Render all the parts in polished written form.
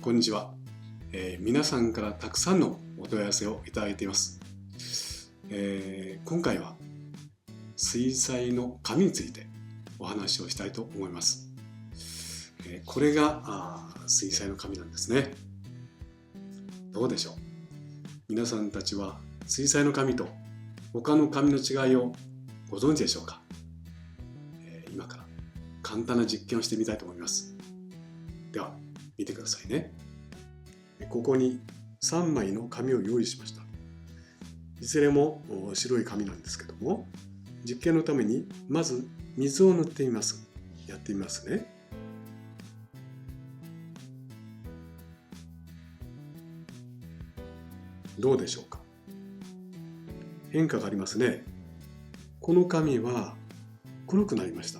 こんにちは、皆さんからたくさんのお問い合わせをいただいています。今回は水彩の紙についてお話をしたいと思います。これが水彩の紙なんですね。どうでしょう。皆さんたちは水彩の紙と他の紙の違いをご存知でしょうか。今から簡単な実験をしてみたいと思います。では見てくださいね。ここに3枚の紙を用意しました。いずれも白い紙なんですけども、実験のためにまず水を塗ってみます。やってみますね。どうでしょうか。変化がありますね。この紙は黒くなりました。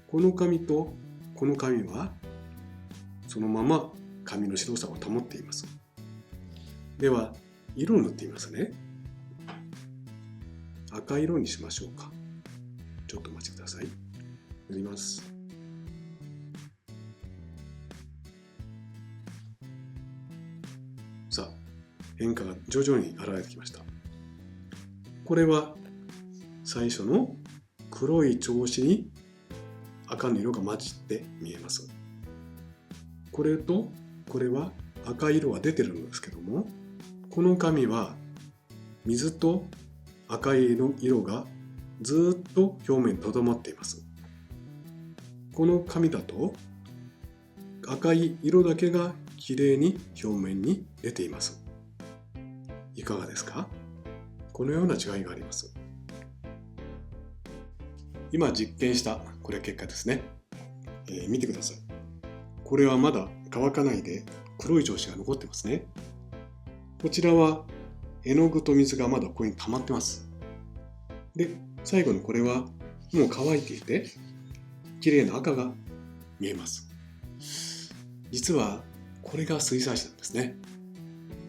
この紙とこの紙はそのまま紙の白さを保っています。では色を塗ってみますね。赤色にしましょうか。ちょっとお待ちください。塗ります。さあ、変化が徐々に現れてきました。これは最初の黒い調子に赤の色が混じって見えます。これとこれは赤い色は出てるんですけども、この紙は水と赤い色がずっと表面にとどまっています。この紙だと赤い色だけがきれいに表面に出ています。いかがですか？このような違いがあります。今実験したこれは結果ですね。見てください。これはまだ乾かないで黒い調子が残ってますね。こちらは絵の具と水がまだここに溜まってます。で、最後のこれはもう乾いていて綺麗な赤が見えます。実はこれが水彩紙なんですね。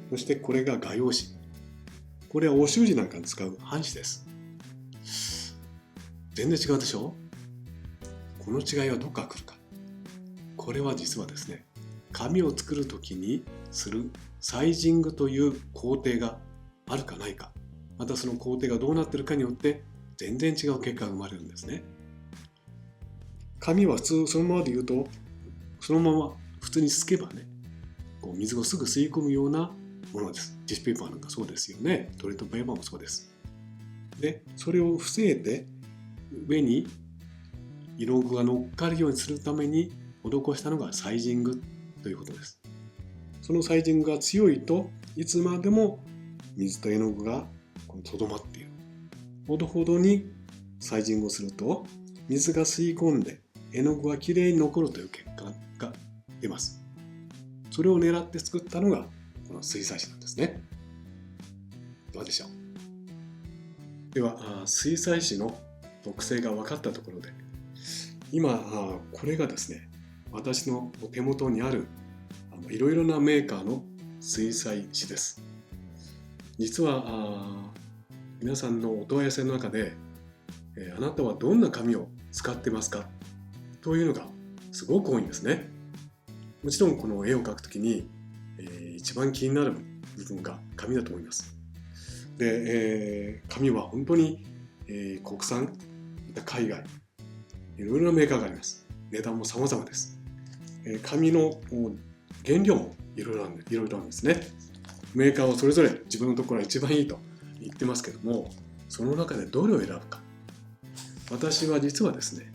そしてこれが画用紙。これはお習字なんかに使う半紙です。全然違うでしょ？この違いはどこから来るか。これは実はですね、紙を作るときにするサイジングという工程があるかないか、またその工程がどうなっているかによって全然違う結果が生まれるんですね。紙は普通そのままで言うと、そのまま普通にすけばね、水をすぐ吸い込むようなものです。ティッシュペーパーなんかそうですよね。トイレットペーパーもそうです。で、それを防いで上に色具が乗っかるようにするために施したのがサイジングということです。そのサイジングが強いといつまでも水と絵の具がとどまっている。ほどほどにサイジングをすると水が吸い込んで絵の具がきれいに残るという結果が出ます。それを狙って作ったのがこの水彩紙なんですね。どうでしょう。では水彩紙の特性が分かったところで、今これがですね、私の手元にあるいろいろなメーカーの水彩紙です。実は皆さんのお問い合わせの中で、あなたはどんな紙を使ってますかというのがすごく多いんですね。もちろんこの絵を描くときに、一番気になる部分が紙だと思います。で、紙は本当に、国産、また海外、いろいろなメーカーがあります。値段も様々です。紙の原料もいろいろあるんですね。メーカーはそれぞれ自分のところが一番いいと言ってますけども、その中でどれを選ぶか。私は実はですね、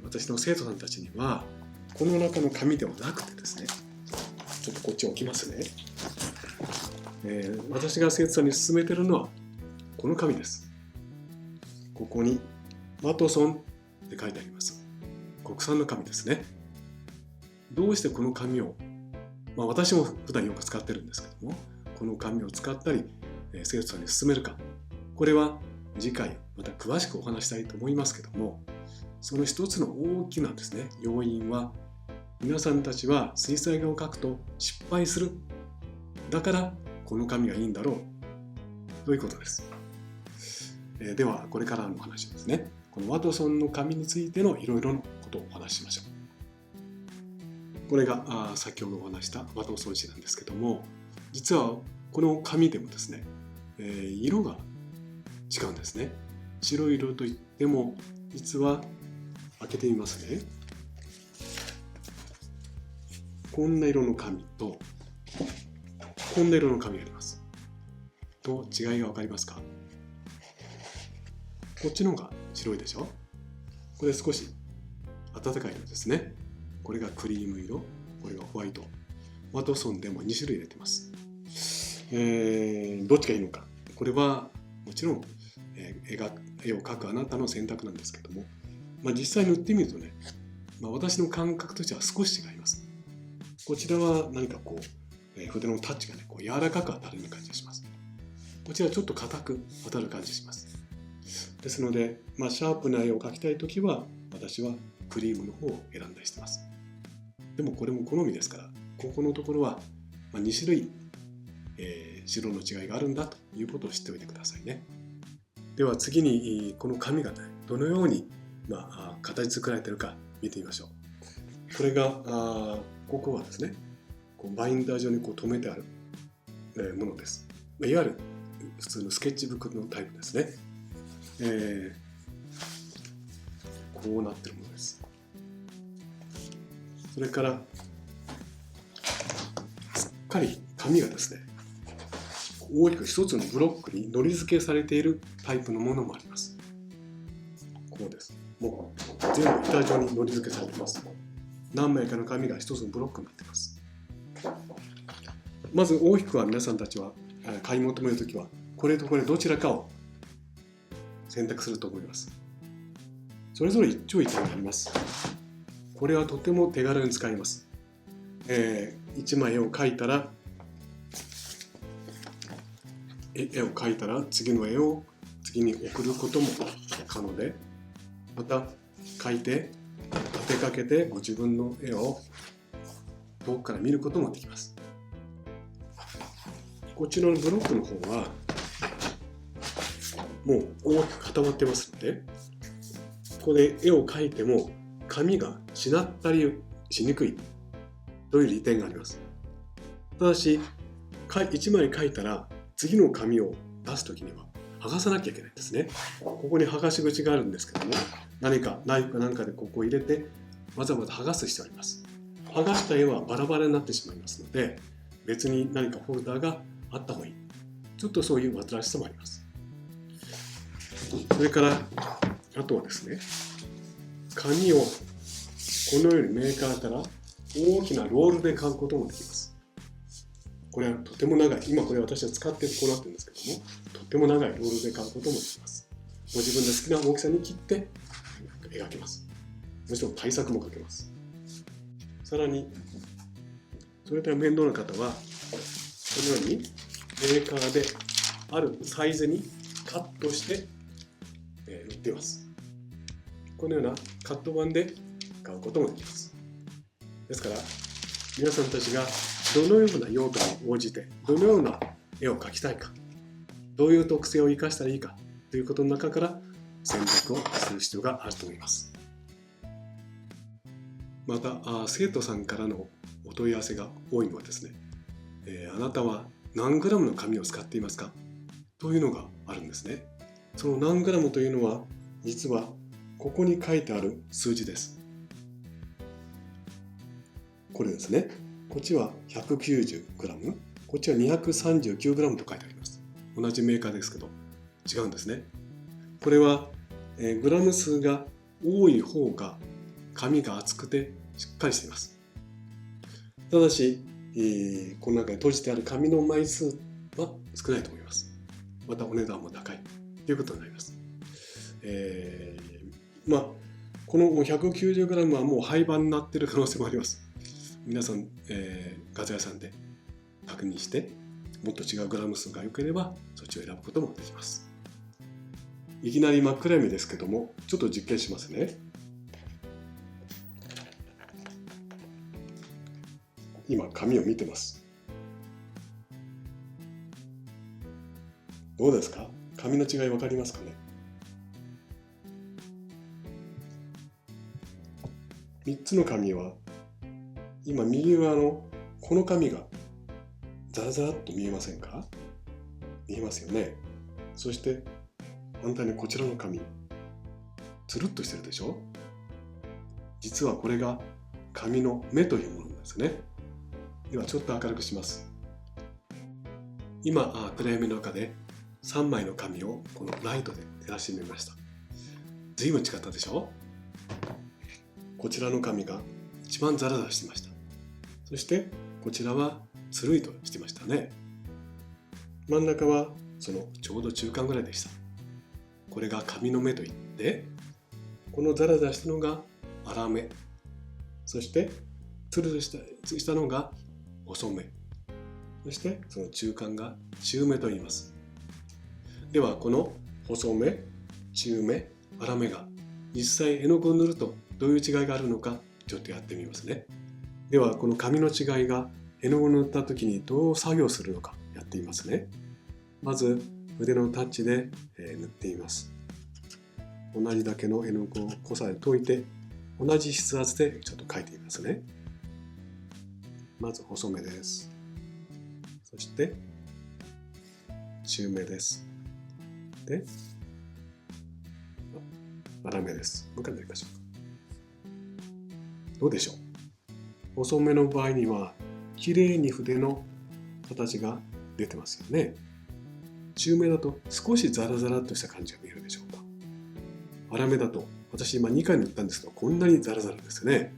私の生徒さんたちにはこの中の紙ではなくてですね、ちょっとこっちを置きますね。私が生徒さんに勧めているのはこの紙です。ここにワトソンって書いてあります。国産の紙ですね。どうしてこの紙を、私も普段よく使ってるんですけども、この紙を使ったり生徒さんに勧めるか、これは次回また詳しくお話したいと思いますけども、その一つの大きなですね、要因は皆さんたちは水彩画を描くと失敗する。だからこの紙がいいんだろうということです。ではこれからのお話ですね。このワトソンの紙についてのいろいろなことをお話ししましょう。これが先ほどお話したワトソン紙なんですけども、実はこの紙でもですね、色が違うんですね。白い色といっても、実は開けてみますね。こんな色の紙とこんな色の紙があります。と違いが分かりますか？こっちの方が白いでしょ。これ少し暖かい色ですね。これがクリーム色、これがホワイト。ワトソンでも2種類入れてます。どっちがいいのか。これはもちろん、絵を描くあなたの選択なんですけども、実際塗ってみるとね、私の感覚としては少し違います。こちらは何か筆のタッチがね、柔らかく当たるような感じがします。こちらはちょっと硬く当たる感じがします。ですので、シャープな絵を描きたいときは、私はクリームの方を選んだりしてます。でもこれも好みですから、ここのところは2種類、白の違いがあるんだということを知っておいてくださいね。では次に、この紙がね、どのように、形作られているか見てみましょう。これが、ここはですね、バインダー状に留めてある、ものです。いわゆる普通のスケッチブックのタイプですね。こうなっているものです。それからすっかり紙がですね、大きく一つのブロックにのり付けされているタイプのものもあります。こうです。もう全部板状にのり付けされています。何枚かの紙が一つのブロックになっています。まず大きくは皆さんたちは買い求めるときはこれとこれどちらかを選択すると思います。それぞれ一長一短になります。これはとても手軽に使えます。1枚絵を描いたら次の絵を次に送ることも可能で、また描いて立てかけてご自分の絵を遠くから見ることもできます。こちらのブロックの方はもう大きく固まってますので、ここで絵を描いても紙がしなったりしにくいという利点があります。ただし1枚描いたら次の紙を出すときには剥がさなきゃいけないんですね。ここに剥がし口があるんですけども、何かナイフかなんかでここを入れてわざわざ剥がす必要があります。剥がした絵はバラバラになってしまいますので、別に何かフォルダーがあった方がいい。ちょっとそういう煩わしさもあります。それからあとはですね、紙をこのようにメーカーから大きなロールで買うこともできます。これはとても長い、今これ私は使ってこうなってるんですけども、とても長いロールで買うこともできます。ご自分で好きな大きさに切って描けます。もちろん対策もかけます。さらに、それから面倒な方は、このようにメーカーであるサイズにカットして売っています。このようなカット版で買うこともできます。ですから、皆さんたちがどのような用途に応じて、どのような絵を描きたいか、どういう特性を生かしたらいいかということの中から選択をする必要があると思います。また、生徒さんからのお問い合わせが多いのはですね、あなたは何グラムの紙を使っていますかというのがあるんですね。その何グラムというのは、実はここに書いてある数字です。これですね。こっちは 190g、こっちは 239g と書いてあります。同じメーカーですけど違うんですね。これは、グラム数が多い方が紙が厚くてしっかりしています。ただし、この中に閉じてある紙の枚数は少ないと思います。またお値段も高いということになります。この 190g はもう廃盤になっている可能性もあります。皆さん、画材屋さんで確認して、もっと違うグラム数が良ければそっちを選ぶこともできます。いきなり真っ暗闇ですけども、ちょっと実験しますね。今紙を見てます。どうですか？紙の違い分かりますかね？3つの紙は今右側のこの紙がザラザラっと見えませんか？見えますよね。そして反対にこちらの紙、つるっとしてるでしょ。実はこれが紙の目というものなんですね。ではちょっと明るくします。今暗闇の中で3枚の紙をこのライトで照らしてみました。随分違ったでしょ。こちらの紙が一番ザラザラしていました。そしてこちらはつるいとしてましたね。真ん中はそのちょうど中間ぐらいでした。これが紙の目といって、このザラザラしたのが粗め、そしてつるしたのが細め、そしてその中間が中めと言います。ではこの細め、中め、粗めが実際絵の具を塗るとどういう違いがあるのかちょっとやってみますね。ではこの紙の違いが絵の具を塗った時にどう作業するのかやってみますね。まず筆のタッチで塗ってみます。同じだけの絵の具を濃さで溶いて同じ筆圧でちょっと描いてみますね。まず細めです。そして中めです。で粗めです。もう一回塗りましょう。どうでしょう。細めの場合にはきれいに筆の形が出てますよね。中めだと少しザラザラっとした感じが見えるでしょうか。粗めだと私今2回塗ったんですけどこんなにザラザラですね。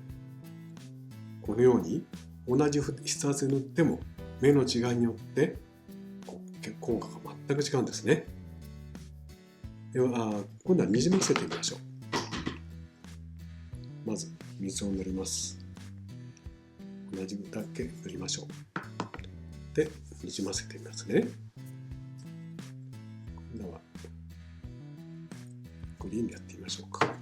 このように同じ筆圧で塗っても目の違いによって効果が全く違うんですね。では今度はにじみつけてみましょう。まず水を塗ります。同じだけ塗りましょう。でにじませてみますね。今度はグリーンでやってみましょうか。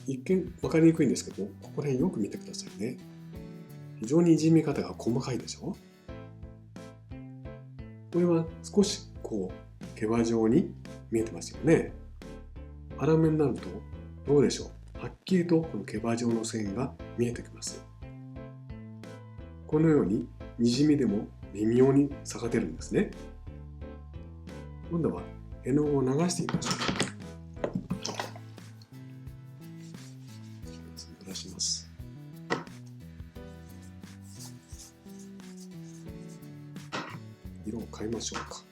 一見分かりにくいんですけど、ここら辺よく見てくださいね。非常ににじみ方が細かいでしょ。これは少し毛羽状に見えてますよね。粗めになるとどうでしょう。はっきりとこの毛羽状の線が見えてきます。このようににじみでも微妙に差が出るんですね。今度は絵の具を流してみましょう。濡らします。色を変えましょうか。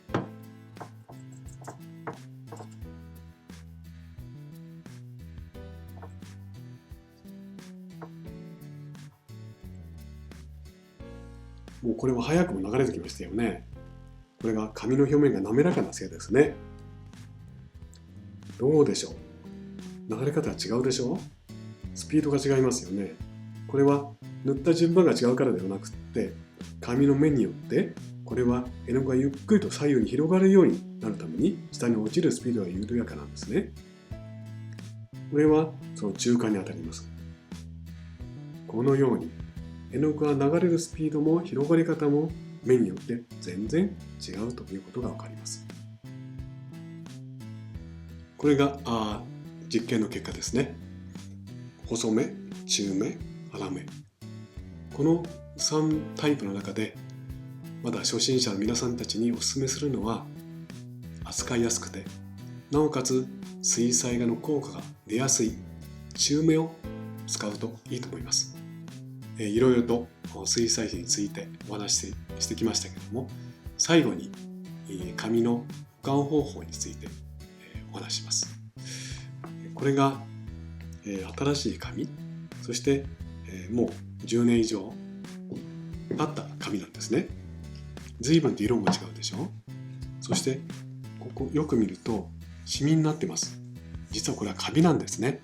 もうこれは早くも流れてきましたよね。これが紙の表面が滑らかなせいですね。どうでしょう。流れ方は違うでしょう。スピードが違いますよね。これは塗った順番が違うからではなくって、紙の目によってこれは絵の具がゆっくりと左右に広がるようになるために下に落ちるスピードが緩やかなんですね。これはその中間にあたります。このように絵の具が流れるスピードも広がり方も目によって全然違うということが分かります。これが実験の結果ですね。細め、中め、粗め。この3タイプの中でまだ初心者の皆さんたちにお勧めするのは、扱いやすくてなおかつ水彩画の効果が出やすい中めを使うといいと思います。いろいろと水彩紙についてお話ししてきましたけれども、最後に紙の保管方法についてお話しします。これが新しい紙、そしてもう10年以上経った紙なんですね。随分と色も違うでしょ。そしてここよく見るとシミになってます。実はこれはカビなんですね。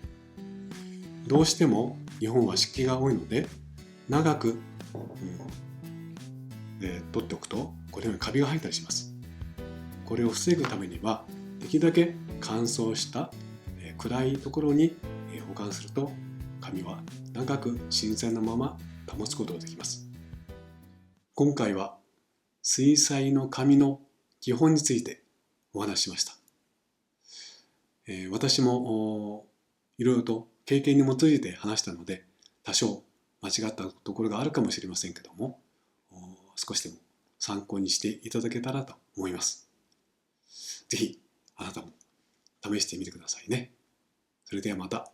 どうしても日本は湿気が多いので長く、取っておくとこのようにカビが生えたりします。これを防ぐためにはできるだけ乾燥した、暗いところに保換すると紙は長く新鮮なまま保つことができます。今回は水彩の紙の基本についてお話ししました。私もいろいろと経験に基づいて話したので、多少間違ったところがあるかもしれませんけども、少しでも参考にしていただけたらと思います。ぜひあなたも試してみてくださいね。それではまた。